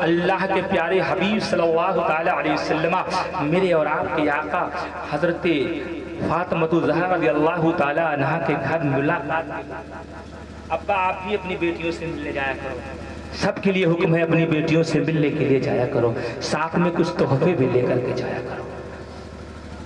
اللہ کے پیارے حبیب صلی اللہ تعالی علیہ وسلم میرے اور آپ کے آقا حضرت فاطمہ الزہرا رضی اللہ تعالی عنہا کے گھر ملاقات کی۔ ابا آپ بھی اپنی بیٹیوں سے ملنے جایا کرو، سب کے لیے حکم ہے اپنی بیٹیوں سے ملنے کے لیے جایا کرو، ساتھ میں کچھ تحفے بھی لے کر کے جایا کرو۔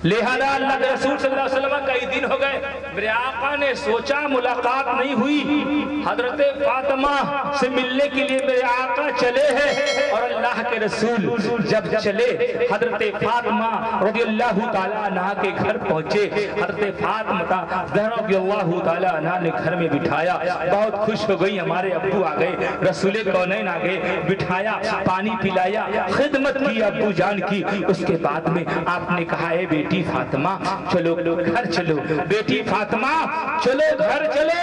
لہذا اللہ کے رسول صلی اللہ علیہ وسلم کئی دن ہو گئے، میرے آقا نے سوچا ملاقات نہیں ہوئی، حضرت فاطمہ سے ملنے کے لیے میرے آقا چلے ہیں، اور اللہ کے رسول جب چلے حضرت فاطمہ رضی اللہ تعالیٰ عنہ کے گھر پہنچے، حضرت فاطمہ رضی اللہ تعالیٰ عنہ نے گھر میں بٹھایا، بہت خوش ہو گئی، ہمارے ابو آ گئے، رسول کونین آ گئے، بٹھایا، پانی پلایا، خدمت کی ابو جان کی۔ اس کے بعد میں آپ نے کہا ہے بیٹی فاطمہ چلو گھر چلو، بیٹی فاطمہ چلو گھر چلو،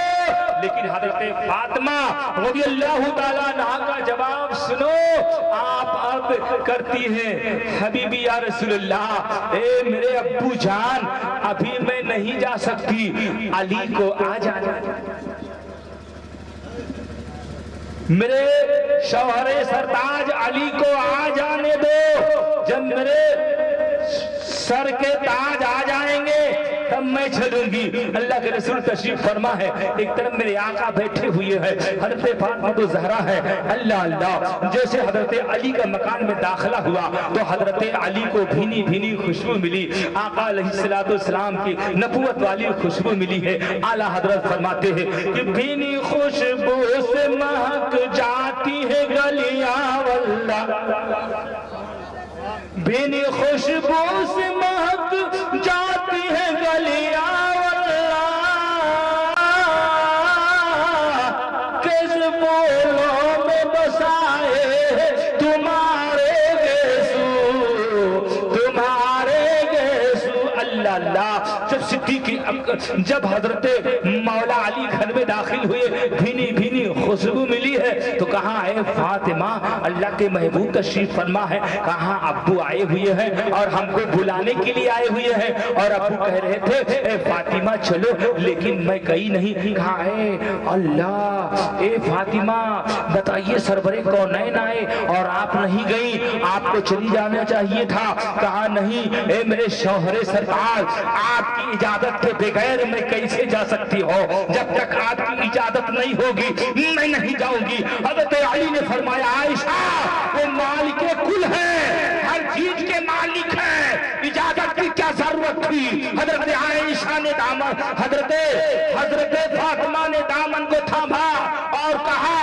لیکن حضرت فاطمہ رضی اللہ تعالیٰ عنہ کا جواب سنو، آپ اب کرتی ہیں حبیبی یا رسول اللہ، اے میرے ابو جان ابھی میں نہیں جا سکتی، علی کو آ جانا، میرے شوہر سرتاج علی کو آ جانے دو، جب میرے سر کے تاج آ جائیں گے تب میں چلوں گی۔ اللہ کے رسول تشریف فرما ہے، ایک طرف میرے آقا بیٹھے ہوئے ہیں، حضرت فاطمہ الزہرا ہے، اللہ اللہ، جیسے حضرت علی کا مکان میں داخلہ ہوا تو حضرت علی کو بھینی بھینی خوشبو ملی، آقا علیہ السلام کی نبوت والی خوشبو ملی ہے۔ اعلیٰ حضرت فرماتے ہیں کہ بھینی خوشبو سے مہک جاتی ہے گلیاں واللہ، بھینی خوشبو سے مہک جاتی ہے گلیاں واللہ، کس بولوں میں بسائے تمہارے گیسو، تمہارے گیسو، اللہ اللہ۔ جب حضرت مولا علی گھر میں داخل ہوئے، بھینی بھینی خوشبو ملی ہے تو کہاں ہے فاطمہ، اللہ کے محبوب تشریف فرما ہے، کہاں ابو آئے ہوئے ہیں اور ہم کو بلانے کے لیے آئے ہوئے ہیں، اور ابو کہہ رہے تھے اے فاطمہ چلو، لیکن میں گئی نہیں، کہاں ہے اللہ، اے فاطمہ بتائیے سرور کونین آئے اور آپ نہیں گئی، آپ کو چلی جانا چاہیے تھا، کہا نہیں اے میرے شوہر سرتاج، آپ کی اجازت کے بغیر میں کیسے جا سکتی ہو، جب تک آپ کی اجازت نہیں ہوگی میں نہیں جاؤں گی۔ حضرت علی نے فرمایا عائشہ وہ مالک کل ہے، ہر چیز کے مالک ہے، اجازت کی کیا ضرورت تھی۔ حضرت عائشہ نے دامن، حضرت فاطمہ نے دامن کو تھاما اور کہا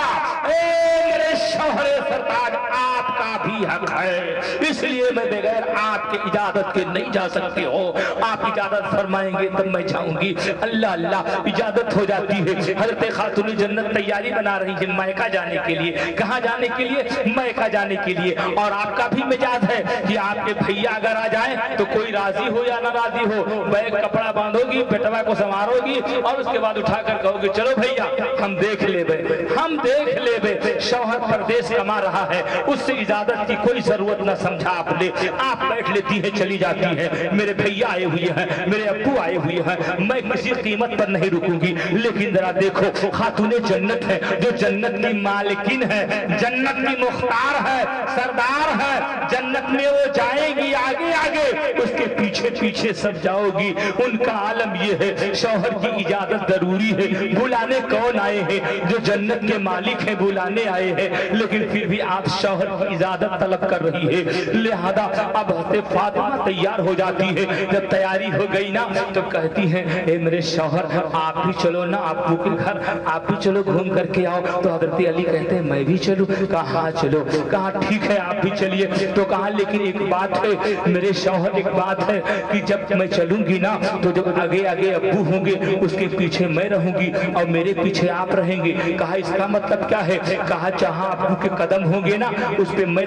اے میرے شوہر سرتاج آپ کا بھی حق ہے، اس لیے میں بغیر آپ کے اجازت کے نہیں جا سکتی ہو، آپ اجازت فرمائیں گے تب میں جاؤں گی۔ اللہ اللہ، اجازت ہو جاتی ہے، حضرت خاتون جنت تیاری بنا رہی ہے مکہ جانے کے لیے، کہاں جانے کے لیے، مکہ جانے کے لیے، اور آپ کا بھی مزاج ہے کہ آپ کے بھیا اگر آ جائیں تو کوئی راضی ہو یا نہ راضی ہو، بیگ کپڑا باندھو گی، بیٹوا کو سنوارو گی اور اس کے بعد اٹھا کر کہو گی چلو بھیا ہم دیکھ لے بے، ہم دیکھ لے بے، شوہر پردیس کما رہا ہے، اس سے اجازت کی کوئی ضرورت نہ سمجھا آپ نے، آپ بیٹھ لیتی ہے چلی جاتی ہے، میرے بھیا آئے ہوئے ہیں، میرے ابو آئے ہوئے ہیں، میں کسی قیمت پر نہیں رکوں گی، لیکن ذرا دیکھو خاتون جنت ہے، جو جنت کی مالکن ہے، جنت کی مختار ہے، سردار ہے، جنت میں وہ جائے گی آگے آگے، اس کے پیچھے پیچھے سب جاؤ گی، ان کا عالم یہ ہے شوہر کی اجازت ضروری ہے، بلانے کون آئے ہیں، جو جنت کے مالک ہیں بلانے آئے ہیں، لیکن پھر بھی آپ شوہر کی اجازت طلب کر رہی ہے، لہذا اب حضرت فاطمہ تیار ہو جاتی ہے، جب تیاری ہو گئی نا تو کہتی ہیں اے میرے شوہر آپ بھی چلو نا ابو کے گھر، آپ بھی چلو گھوم کر کے آؤ، تو حضرت علی کہتے ہیں میں بھی چلوں، کہاں چلو، کہاں ٹھیک ہے آپ بھی چلیے، تو کہا لیکن ایک بات ہے میرے شوہر، ایک بات ہے کہ جب میں چلوں گی نا تو جو آگے آگے ابو ہوں گے اس کے پیچھے میں رہوں گی اور میرے پیچھے آپ رہیں گے، کہا اس کا مطلب کیا ہے، کہا جہاں ابو کے قدم ہوں گے نا اس پہ میں